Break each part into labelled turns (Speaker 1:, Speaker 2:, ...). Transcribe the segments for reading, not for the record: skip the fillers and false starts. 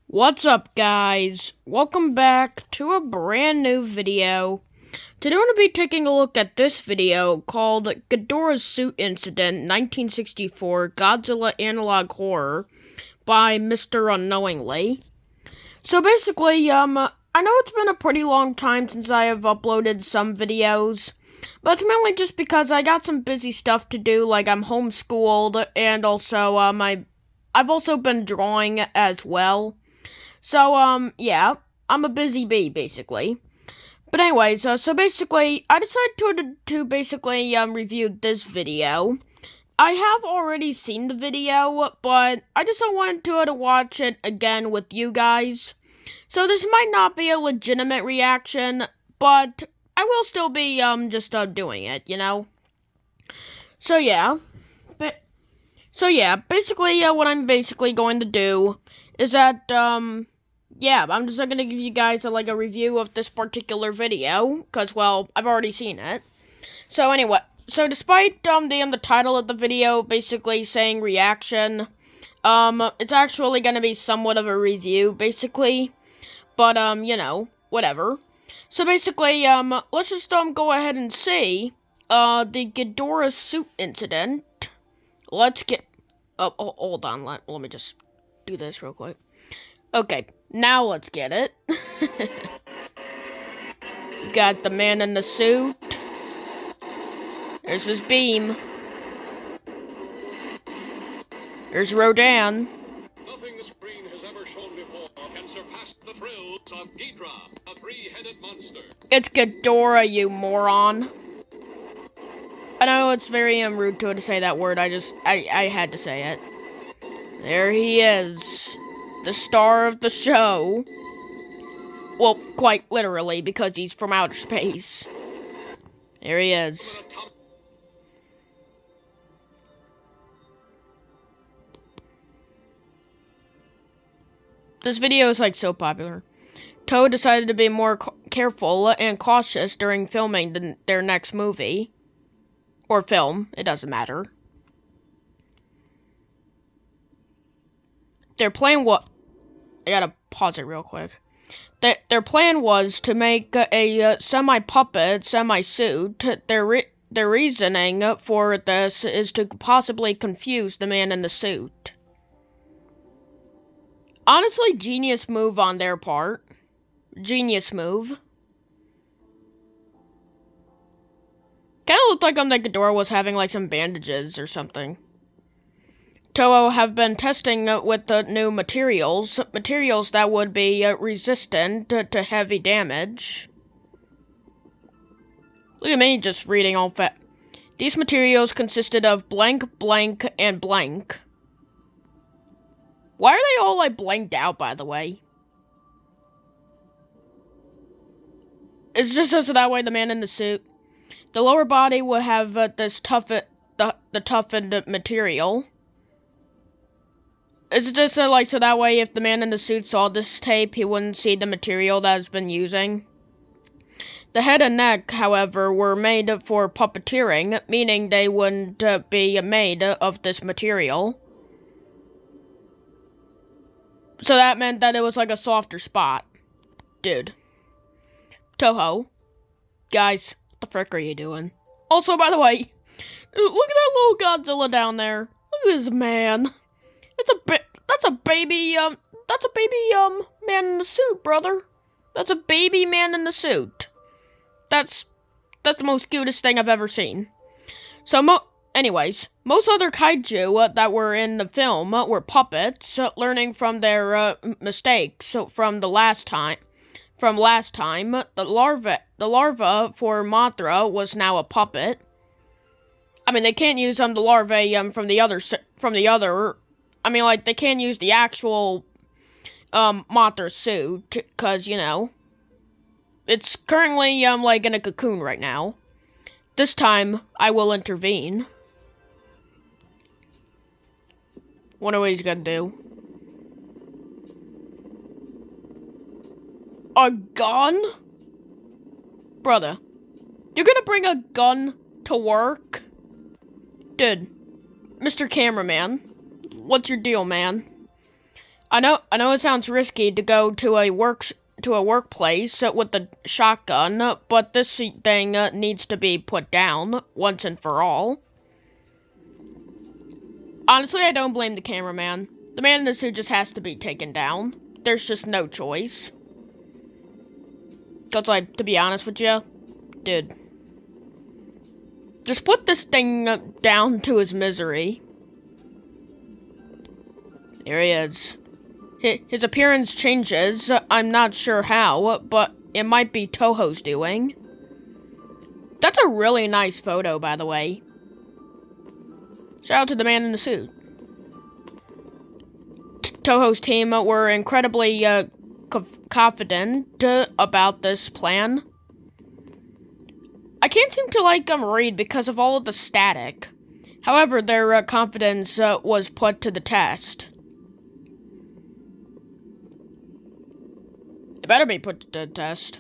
Speaker 1: What's up, guys? Welcome back to a brand new video. Today I'm going to be taking a look at this video called Ghidorah Suit Incident 1964 Godzilla Analog Horror by Mr. Unknowingly. So basically, I know it's been a pretty long time since I have uploaded some videos, but it's mainly just because I got some busy stuff to do, like I'm homeschooled, and also, I've also been drawing as well. So, yeah, I'm a busy bee, basically. But anyways, so basically, I decided to basically, review this video. I have already seen the video, but I just wanted to watch it again with you guys. So this might not be a legitimate reaction, but I will still be, just, doing it, you know? So yeah. Basically, what I'm basically going to do is that, yeah, I'm just gonna give you guys, a review of this particular video, because, well, I've already seen it. So anyway, so despite, the title of the video basically saying reaction, it's actually gonna be somewhat of a review, basically. But, you know, whatever. So basically, let's just, go ahead and see, the Ghidorah Suit Incident. Let's get... Oh, hold on, let me just do this real quick. Okay, now let's get it. We've got the man in the suit. There's his beam. There's Rodan.
Speaker 2: Nothing the screen has ever shown before can surpass the thrills of Ghidorah, a three-headed monster.
Speaker 1: It's Ghidorah, you moron. I know it's very rude to say that word, I had to say it. There he is. The star of the show. Well, quite literally, because he's from outer space. There he is. This video is, so popular. Toho decided to be more careful and cautious during filming their next movie. Or film, it doesn't matter. Their plan I gotta pause it real quick. Their plan was to make a semi-puppet, semi-suit. Their reasoning for this is to possibly confuse the man in the suit. Honestly, genius move on their part. Genius move. Kinda looked like that Ghidorah was having, some bandages or something. Toho have been testing with the new materials that would be resistant to heavy damage. Look at me just reading all that. These materials consisted of blank, blank, and blank. Why are they all, blanked out, by the way? It's just so that way the man in the suit. The lower body will have this toughened material. It's just so that way if the man in the suit saw this tape, he wouldn't see the material that it's been using. The head and neck, however, were made for puppeteering, meaning they wouldn't be made of this material. So that meant that it was a softer spot. Dude. Toho. Guys. What the frick are you doing? Also, by the way, look at that little Godzilla down there. Look at this man. That's a baby man in the suit, brother. That's a baby man in the suit. That's the most cutest thing I've ever seen. So, anyways, most other kaiju that were in the film were puppets, learning from their mistakes from last time, the larva for Mothra was now a puppet. I mean, they can't use the larvae from the other. I mean, they can't use the actual Mothra suit because, you know, it's currently in a cocoon right now. This time, I will intervene. Wonder what he's gonna do. A gun? Brother, you're gonna bring a gun to work? Dude, Mr. Cameraman, what's your deal, man? I know it sounds risky to go to a workplace with a shotgun, but this thing needs to be put down once and for all. Honestly, I don't blame the cameraman. The man in the suit just has to be taken down. There's just no choice. Cause, like, to be honest with you, dude, just put this thing down to his misery. There he is. His appearance changes. I'm not sure how, but it might be Toho's doing. That's a really nice photo, by the way. Shout out to the man in the suit. Toho's team were incredibly confident about this plan. I can't seem to read because of all of the static. However, their confidence was put to the test. It better be put to the test.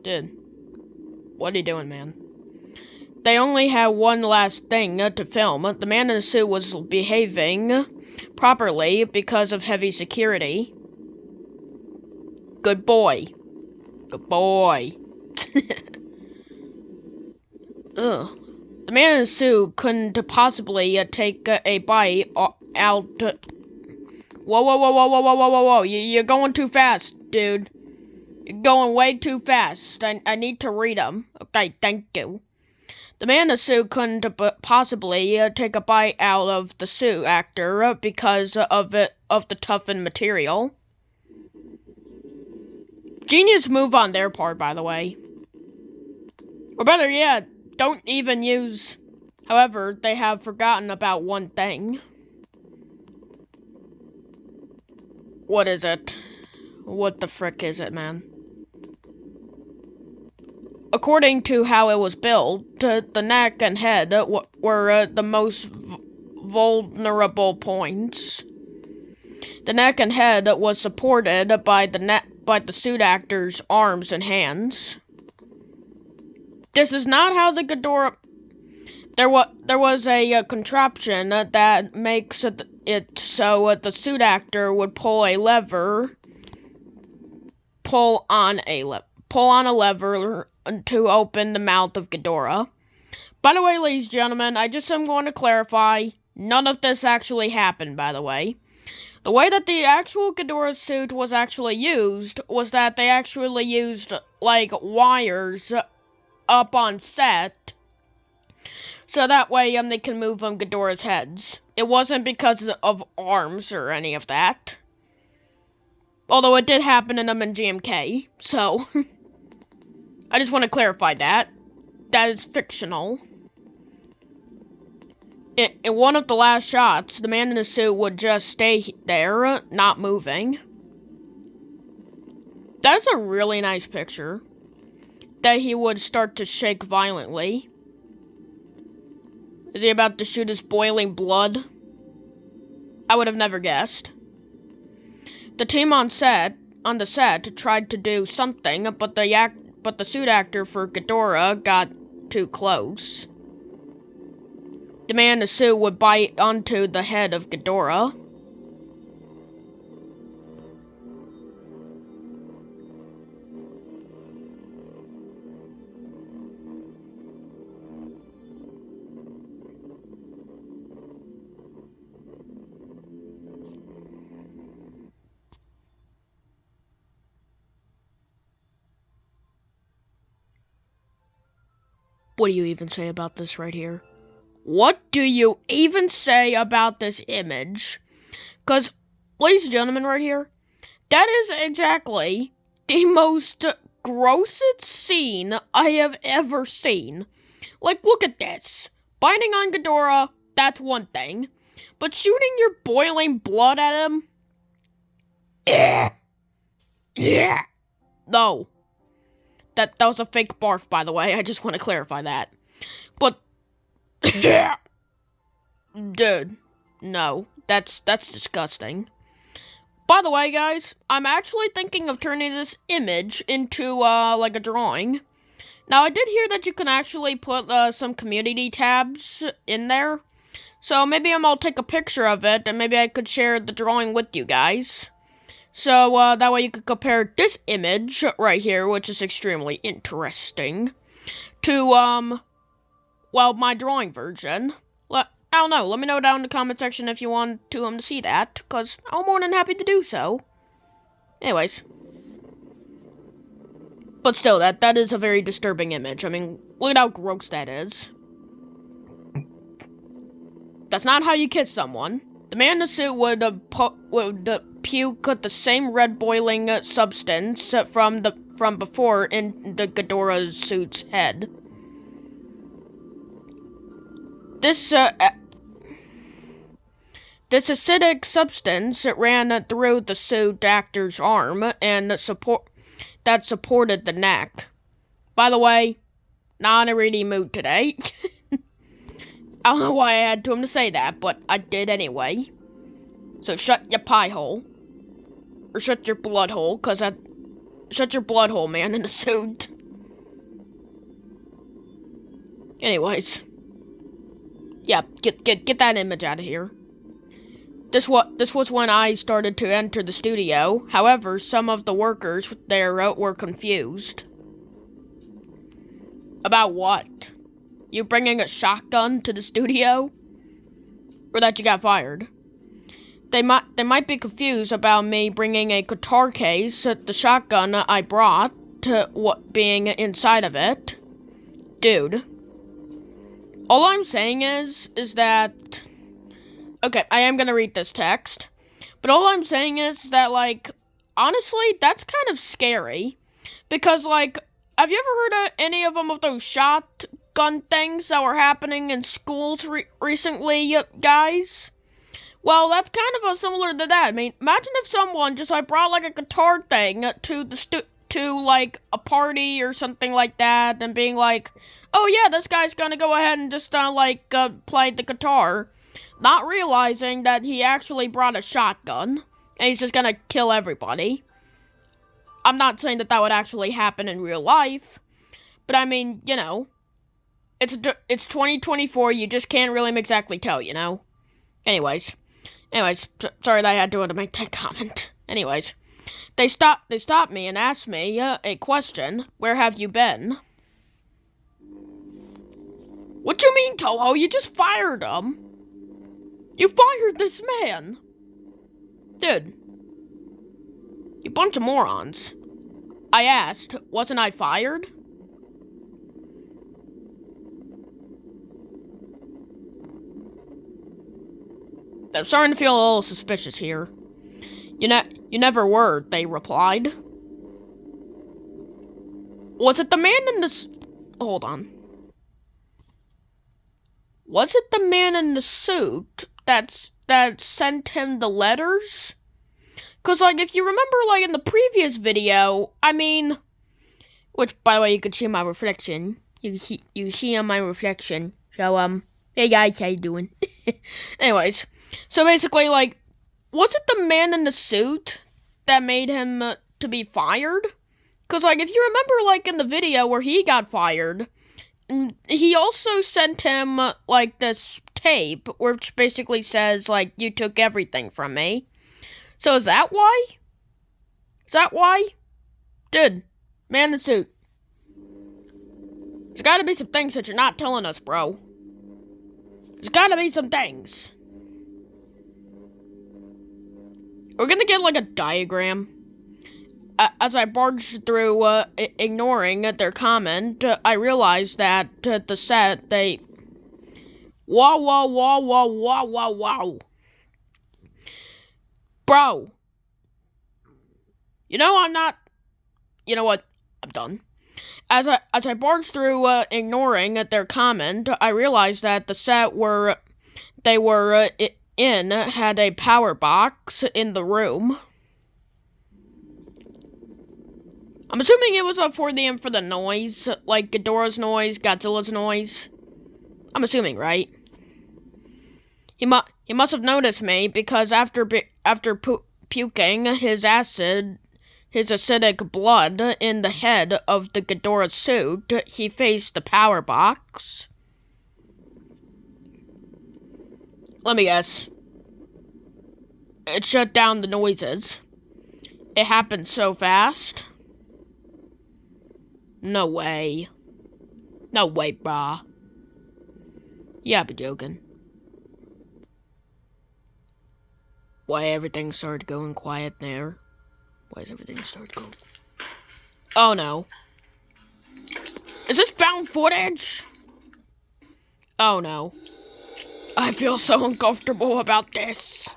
Speaker 1: Dude, what are you doing, man? They only had one last thing to film. The man in the suit was behaving properly because of heavy security. Good boy. Good boy. Ugh. The man in the suit couldn't possibly take a bite out. Whoa. You're going too fast, dude. You're going way too fast. I need to read them. Okay, thank you. The man in the suit couldn't possibly take a bite out of the suit actor because of the toughened material. Genius move on their part, by the way. Or better yet, don't even use... However, they have forgotten about one thing. What is it? What the frick is it, man? According to how it was built, the neck and head were the most vulnerable points. The neck and head was supported by the suit actor's arms and hands. This is not how the Ghidorah... There was a contraption that makes it so the suit actor would pull on a lever to open the mouth of Ghidorah. By the way, ladies and gentlemen, I just am going to clarify, none of this actually happened, by the way. The way that the actual Ghidorah suit was actually used was that they actually used, wires up on set, so that way they can move Ghidorah's heads. It wasn't because of arms or any of that. Although it did happen in GMK, so I just want to clarify that. That is fictional. In one of the last shots, the man in the suit would just stay there, not moving. That's a really nice picture. That he would start to shake violently. Is he about to shoot his boiling blood? I would have never guessed. The team on the set tried to do something, but the suit actor for Ghidorah got too close. The man in the suit would bite onto the head of Ghidorah. What do you even say about this right here? What do you even say about this image? Because, ladies and gentlemen, right here, that is exactly the most grossest scene I have ever seen. Look at this. Biting on Ghidorah, that's one thing. But shooting your boiling blood at him? Yeah. No. That was a fake barf, by the way. I just want to clarify that. But... Dude. No. That's disgusting. By the way, guys, I'm actually thinking of turning this image into, a drawing. Now, I did hear that you can actually put, some community tabs in there. So maybe I'll take a picture of it, and maybe I could share the drawing with you guys. So that way you could compare this image right here, which is extremely interesting, to, well, my drawing version. I don't know, let me know down in the comment section if you want to see that, because I'm more than happy to do so. Anyways. But still, that is a very disturbing image. I mean, look at how gross that is. That's not how you kiss someone. The man in the suit would puke the same red boiling substance from before in the Ghidorah Suit's head. This acidic substance ran through the suit actor's arm and supported the neck. By the way, not in a ready mood today. I don't know why I had to say that, but I did anyway. So shut your pie hole. Or shut your blood hole, shut your blood hole, man, in the suit. Anyways. Yeah, get that image out of here. This was when I started to enter the studio. However, some of the workers there were confused. About what? You bringing a shotgun to the studio? Or that you got fired? They might be confused about me bringing a guitar case, the shotgun I brought, to what being inside of it. Dude. All I'm saying is that... Okay, I am gonna read this text. But all I'm saying is that, like, honestly, that's kind of scary. Because, like, have you ever heard of any of them of those shotgun things that were happening in schools recently, guys? Well, that's kind of similar to that. I mean, imagine if someone just, like, brought, like, a guitar thing to like, a party or something like that, and being like, oh, yeah, this guy's gonna go ahead and just, play the guitar. Not realizing that he actually brought a shotgun, and he's just gonna kill everybody. I'm not saying that would actually happen in real life, but I mean, you know, it's 2024, you just can't really exactly tell, you know? Anyways, sorry that I had to make that comment. Anyways, they stopped me and asked me a question. Where have you been? What you mean, Toho? You just fired him. You fired this man. Dude. You bunch of morons. I asked, wasn't I fired? I'm starting to feel a little suspicious here. You never were, they replied. Was it the man in the hold on. Was it the man in the suit that sent him the letters? Cause, like, if you remember, like, in the previous video, I mean, which, by the way, you could see my reflection. You see on my reflection. So, hey guys, how you doing? Anyways, so basically, like, was it the man in the suit that made him to be fired? Cause, like, if you remember, like, in the video where he got fired, he also sent him, like, this tape, which basically says, like, you took everything from me. So is that why? Is that why? Dude, man in the suit. There's gotta be some things that you're not telling us, bro. There's gotta be some things. We're gonna get, like, a diagram. As I barged through, ignoring their comment, I realized that the set, they... Wow. Bro. You know I'm not... You know what? I'm done. As I barged through, ignoring their comment, I realized that the set they were in had a power box in the room. I'm assuming it was for the noise, like Ghidorah's noise, Godzilla's noise. I'm assuming, right? He must have noticed me because after puking his acidic blood in the head of the Ghidorah suit, he faced the power box. Let me guess. It shut down the noises. It happened so fast. No way. No way, brah. Yeah, be joking. Why everything started going quiet there? Why is everything started going? Oh no. Is this found footage? Oh no. I feel so uncomfortable about this.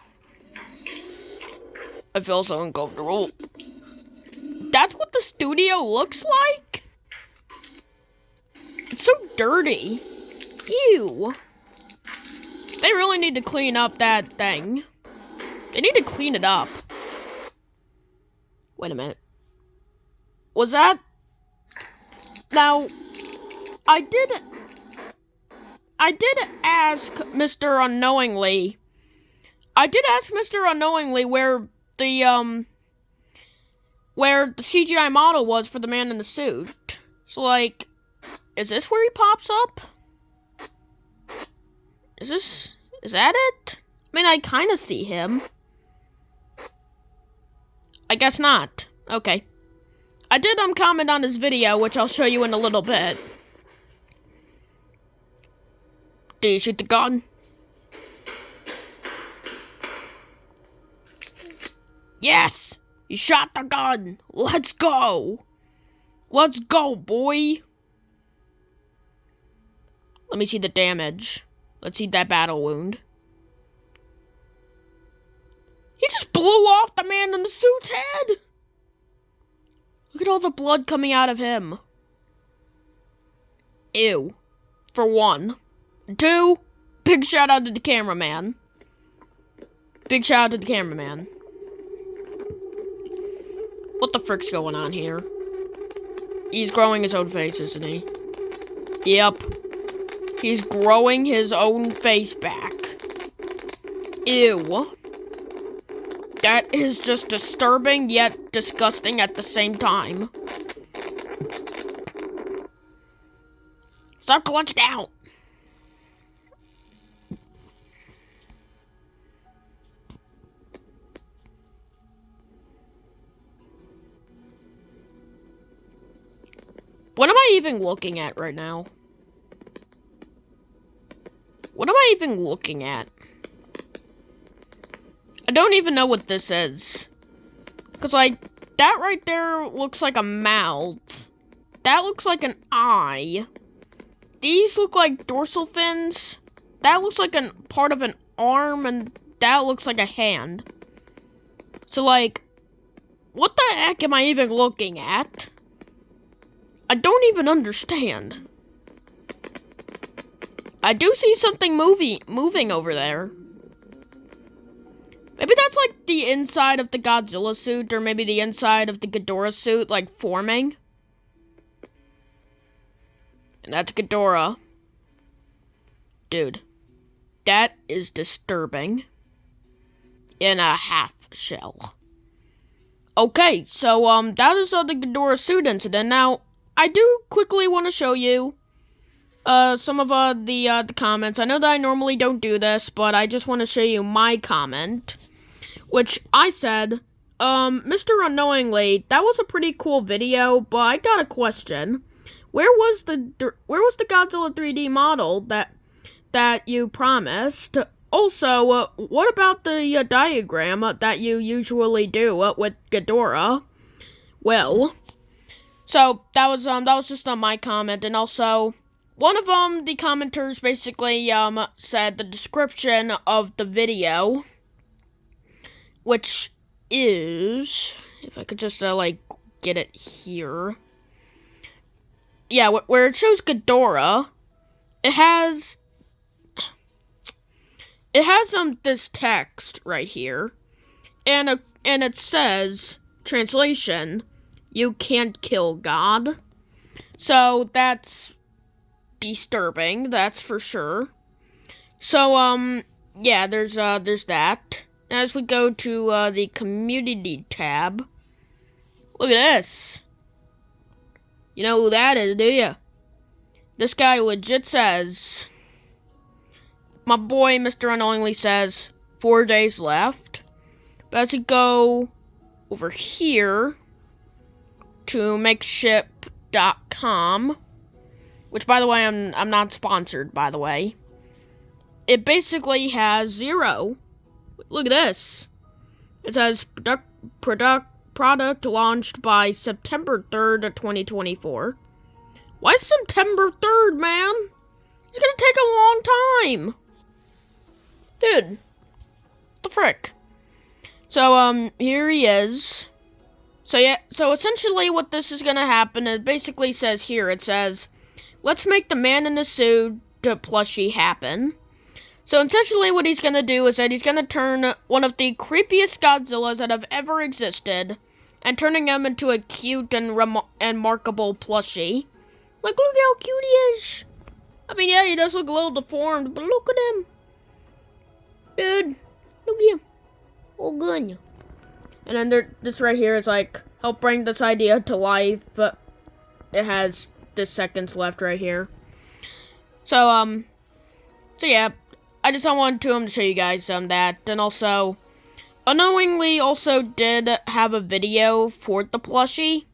Speaker 1: I feel so uncomfortable. That's what the studio looks like? It's so dirty. Ew. They really need to clean up that thing. They need to clean it up. Wait a minute. Was that... Now, I did ask Mr. Unknowingly. I did ask Mr. Unknowingly where the CGI model was for the man in the suit. So, like, is this where he pops up? Is that it? I mean, I kind of see him. I guess not. Okay. I did comment on his video, which I'll show you in a little bit. Did you shoot the gun? Yes! You shot the gun! Let's go! Let's go, boy! Let me see the damage. Let's see that battle wound. He just blew off the man in the suit's head! Look at all the blood coming out of him. Ew. For one. 2, big shout out to the cameraman. Big shout out to the cameraman. What the frick's going on here? He's growing his own face, isn't he? Yep. He's growing his own face back. Ew. That is just disturbing, yet disgusting at the same time. Stop glitching out! What am I even looking at right now? What am I even looking at? I don't even know what this is. Because, like, that right there looks like a mouth. That looks like an eye. These look like dorsal fins. That looks like a part of an arm, and that looks like a hand. So, like, what the heck am I even looking at? I don't even understand. I do see something moving over there. Maybe that's like the inside of the Godzilla suit, or maybe the inside of the Ghidorah suit, like, forming. And that's Ghidorah. Dude. That is disturbing. In a half shell. Okay, so, that is the Ghidorah suit incident. Now, I do quickly want to show you some of the comments. I know that I normally don't do this, but I just want to show you my comment, which I said, Mr. Unknowingly, that was a pretty cool video, but I got a question. Where was the Godzilla 3D model that you promised? Also, what about the diagram that you usually do with Ghidorah? Well, so that was just my comment, and also one of the commenters basically said the description of the video, which is, if I could just like get it here. Yeah, where it shows Ghidorah, it has this text right here, and it says, translation, "You can't kill God." So that's disturbing, that's for sure. So yeah, there's that. As we go to the community tab, look at this. You know who that is, do you? This guy legit says, my boy Mr. Unknowingly says 4 days left. But as we go over here to makeship.com, which by the way I'm not sponsored, by the way. It basically has 0. Look at this. It says product launched by September 3rd of 2024. Why September 3rd, man? It's gonna take a long time. Dude. What the frick? So, here he is. So, yeah, so essentially what this is gonna happen, it basically says here, it says, let's make the man in the suit plushie happen. So essentially what he's gonna do is that he's gonna turn one of the creepiest Godzillas that have ever existed and turning him into a cute and remarkable plushie. Like, look how cute he is. I mean, yeah, he does look a little deformed, but look at him. Dude, look at him. Oh, good. And then this right here is like, help bring this idea to life. It has this seconds left right here. So yeah. I just wanted to show you guys that, and also, Unknowingly also did have a video for the plushie,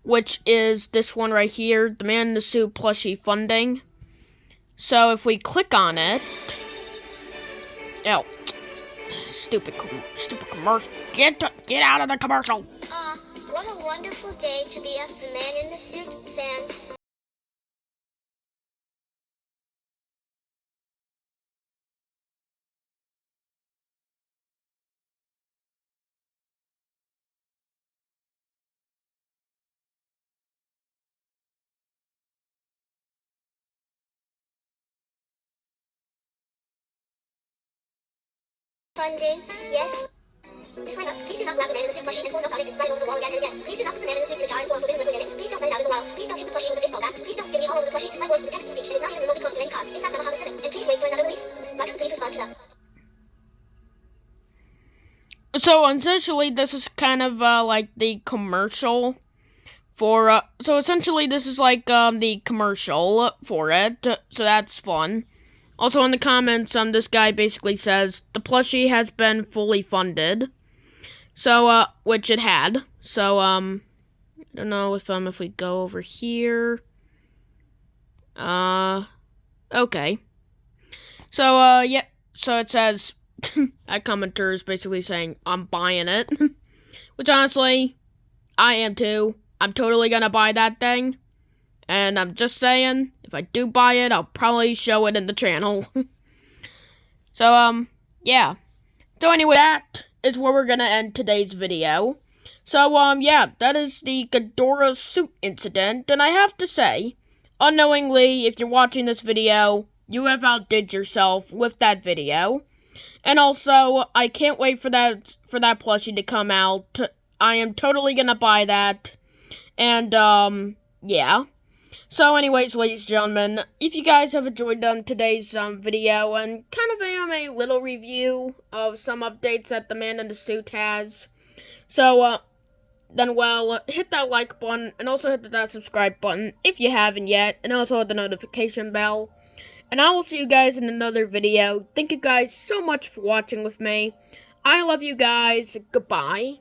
Speaker 1: which is this one right here, the Man in the Suit plushie funding. So if we click on it, oh, stupid commercial, get out of the commercial.
Speaker 3: What a wonderful day to be a Man in the Suit fan. Funding, yes. Disclaimer, please do not grab the Man in the Suit plushie and pull milk on it and slide over the wall again and again. Please do not put the Man in the Suit in a jar and pour forbidden liquid in it. Please don't let it out in the wild. Please don't keep the plushie in the baseball bat. Please don't sting me all over the plushie. My voice is text-to-speech. It is not even remotely close to any car. In fact, I'm a Honda Civic. And please wait for another release. Roger, please respond to them.
Speaker 1: So essentially this is kind of like the commercial for so essentially this is like the commercial for it. So that's fun. Also in the comments, this guy basically says the plushie has been fully funded. So, which it had. So, I don't know if we go over here. Okay. So, yeah. So it says, that commenter is basically saying, I'm buying it. Which honestly, I am too. I'm totally gonna buy that thing. And I'm just saying, if I do buy it, I'll probably show it in the channel. So, yeah. So anyway, that is where we're gonna end today's video. So, yeah, that is the Ghidorah Suit incident. And I have to say, unknowingly, if you're watching this video, you have outdid yourself with that video. And also, I can't wait for that plushie to come out. I am totally gonna buy that. And, yeah. So anyways, ladies and gentlemen, if you guys have enjoyed today's video and kind of a little review of some updates that the Man in the Suit has, so then well, hit that like button and also hit that subscribe button if you haven't yet, and also hit the notification bell. And I will see you guys in another video. Thank you guys so much for watching with me. I love you guys. Goodbye.